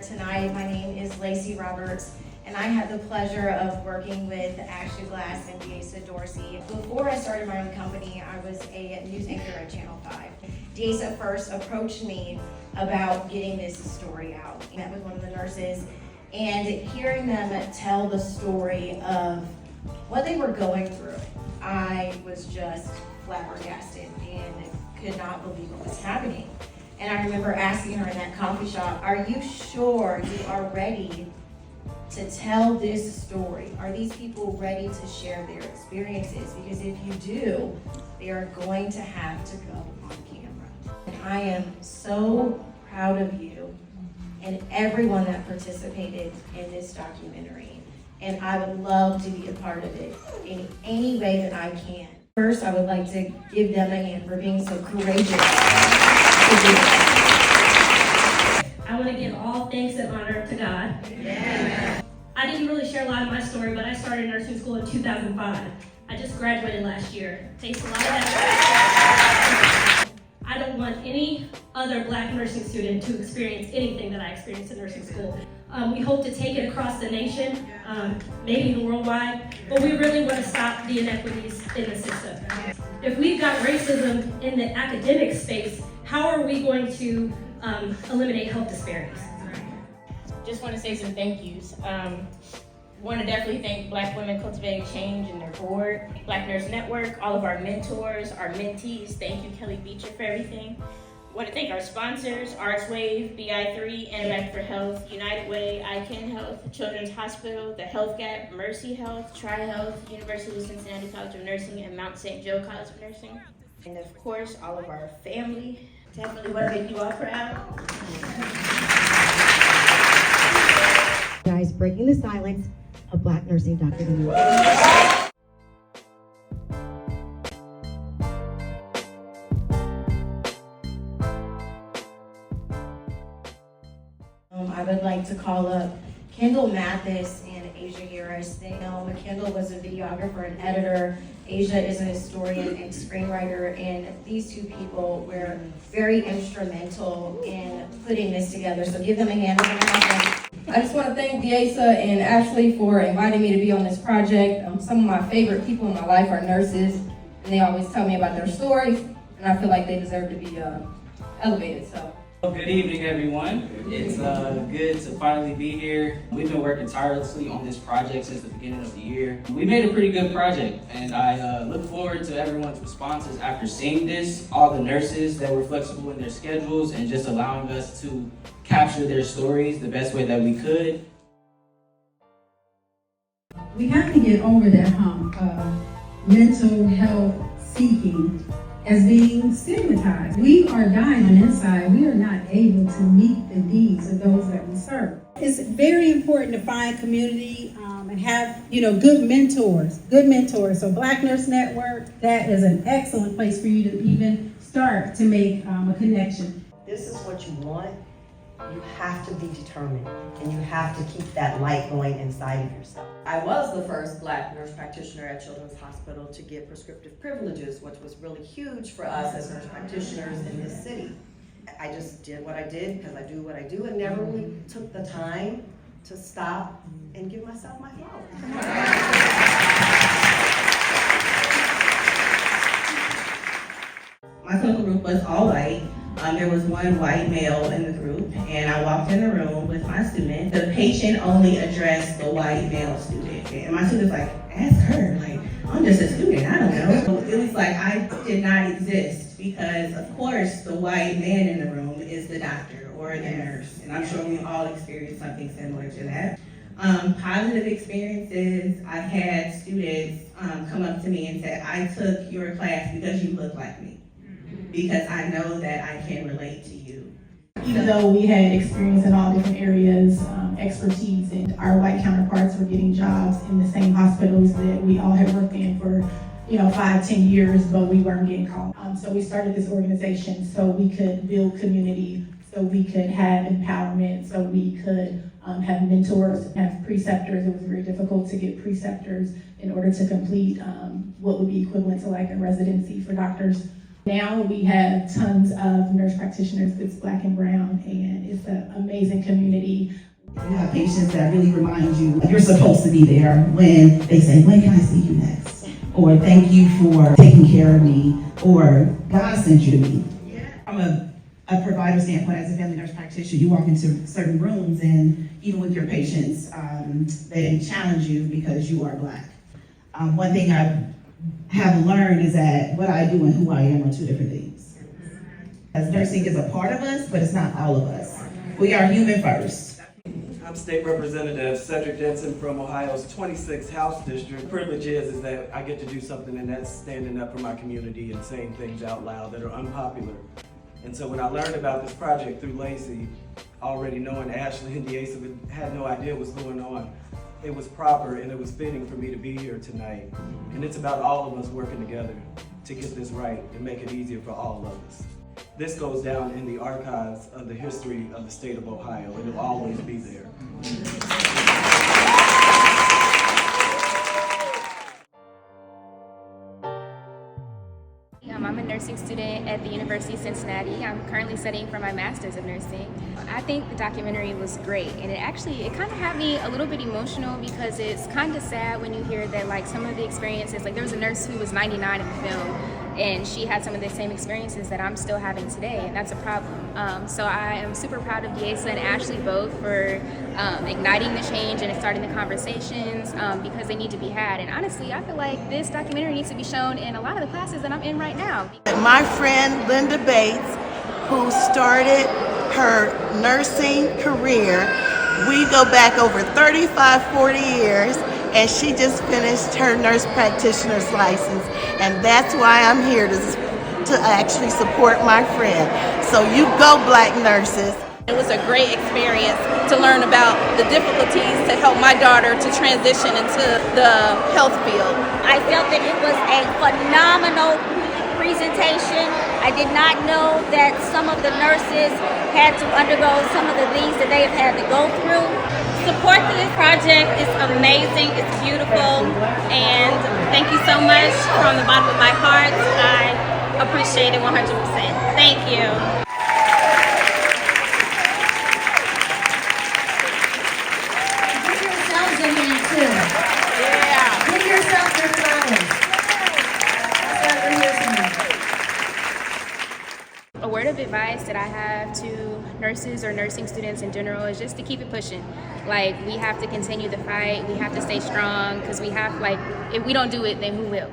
tonight. My name is Lacey Roberts, and I had the pleasure of working with Ashley Glass and Deasa Dorsey. Before I started my own company, I was a news anchor at Channel 5. Deasa first approached me about getting this story out. I met with one of the nurses, and hearing them tell the story of what they were going through, I was just flabbergasted and could not believe what was happening. And I remember asking her in that coffee shop, are you sure you are ready to tell this story? Are these people ready to share their experiences? Because if you do, they are going to have to go on camera. And I am so proud of you and everyone that participated in this documentary. And I would love to be a part of it in any way that I can. First, I would like to give them a hand for being so courageous to do this. I want to give all thanks and honor to God. Yeah. I didn't really share a lot of my story, but I started nursing school in 2005. I just graduated last year. Takes a lot of effort. I don't want any other Black nursing student to experience anything that I experienced in nursing school. We hope to take it across the nation, maybe even worldwide, but we really want to stop the inequities in the system. If we've got racism in the academic space, how are we going to eliminate health disparities? Just want to say some thank yous. Want to definitely thank Black Women Cultivating Change and their board, Black Nurse Network, all of our mentors, our mentees. Thank you, Kelli, Beecher, for everything. Want to thank our sponsors, ArtsWave, BI3, Interact for Health, United Way, ICANN Health, Children's Hospital, The Health Gap, Mercy Health, Tri-Health, University of Cincinnati College of Nursing, and Mount St. Joe College of Nursing. And of course, all of our family. Definitely want to make you all proud. Guys, breaking the silence of Black nursing documentary. I would like to call up Kendal, Mathis, and Asia Harris. They know Kendal was a videographer and editor. Asia is a historian and screenwriter, and these two people were very instrumental in putting this together. So give them a hand. I just want to thank Deasa and Ashley for inviting me to be on this project. Some of my favorite people in my life are nurses, and they always tell me about their stories, and I feel like they deserve to be elevated. So. Good evening, everyone. It's good to finally be here. We've been working tirelessly on this project since the beginning of the year. We made a pretty good project, and I look forward to everyone's responses after seeing this, all the nurses that were flexible in their schedules and just allowing us to capture their stories the best way that we could. We have to get over that hump of mental health seeking as being stigmatized. We are dying on the inside. We are not able to meet the needs of those that we serve. It's very important to find community and have, good mentors. So Black Nurse Network, that is an excellent place for you to even start to make a connection. This is what you want. You have to be determined, and you have to keep that light going inside of yourself. I was the first Black nurse practitioner at Children's Hospital to get prescriptive privileges, which was really huge for us as nurse practitioners in this city. I just did what I did because I do what I do and never really took the time to stop and give myself my flowers. My clinical group was all white. There was one white male in the group, and I walked in the room with my student. The patient only addressed the white male student, and my student's like, ask her, like, I'm just a student, I don't know. So it was like I did not exist because, of course, the white man in the room is the doctor or the nurse, and I'm sure we all experienced something similar to that. Positive experiences, I had students come up to me and say, I took your class because you look like me, because I know that I can relate to you. Even though we had experience in all different areas, expertise, and our white counterparts were getting jobs in the same hospitals that we all had worked in for 5-10 years, but we weren't getting called. So we started this organization so we could build community, so we could have empowerment, so we could have mentors, have preceptors. It was very difficult to get preceptors in order to complete what would be equivalent to like a residency for doctors. Now we have tons of nurse practitioners that's Black and brown, and it's an amazing community. You have patients that really remind you you're supposed to be there when they say, when can I see you next? Or thank you for taking care of me, or God sent you to me. From a provider standpoint, as a family nurse practitioner, you walk into certain rooms and even with your patients, they challenge you because you are Black. One thing I have learned is that what I do and who I am are two different things. As nursing is a part of us, but it's not all of us. We are human first. I'm State Representative Cedric Denson from Ohio's 26th House District. The privilege is that I get to do something, and that's standing up for my community and saying things out loud that are unpopular. And so when I learned about this project through Lacey, already knowing Ashley and Deasa had no idea what was going on, it was proper and it was fitting for me to be here tonight. And it's about all of us working together to get this right and make it easier for all of us. This goes down in the archives of the history of the state of Ohio. It will always be there. I'm a nursing student at the University of Cincinnati. I'm currently studying for my Master's of Nursing. I think the documentary was great, and it kind of had me a little bit emotional because it's kind of sad when you hear that like some of the experiences, like there was a nurse who was 99 in the film, and she had some of the same experiences that I'm still having today, and that's a problem. So I am super proud of Deasa and Ashley both for igniting the change and starting the conversations because they need to be had. And honestly, I feel like this documentary needs to be shown in a lot of the classes that I'm in right now. My friend Linda Bates, who started her nursing career, we go back over 35, 40 years, and she just finished her nurse practitioner's license, and that's why I'm here to actually support my friend. So you go, Black nurses. It was a great experience to learn about the difficulties to help my daughter to transition into the health field. I felt that it was a phenomenal presentation. I did not know that some of the nurses had to undergo some of the things that they have had to go through. Support this project. It's amazing, it's beautiful, and thank you so much from the bottom of my heart. I appreciate it 100%. Thank you. Give yourselves a hand too. Yeah. Give yourself your flowers. That's what we're here tonight. A word of advice that I have to nurses or nursing students in general is just to keep it pushing. Like, we have to continue the fight. We have to stay strong because we have, like, if we don't do it, then who will?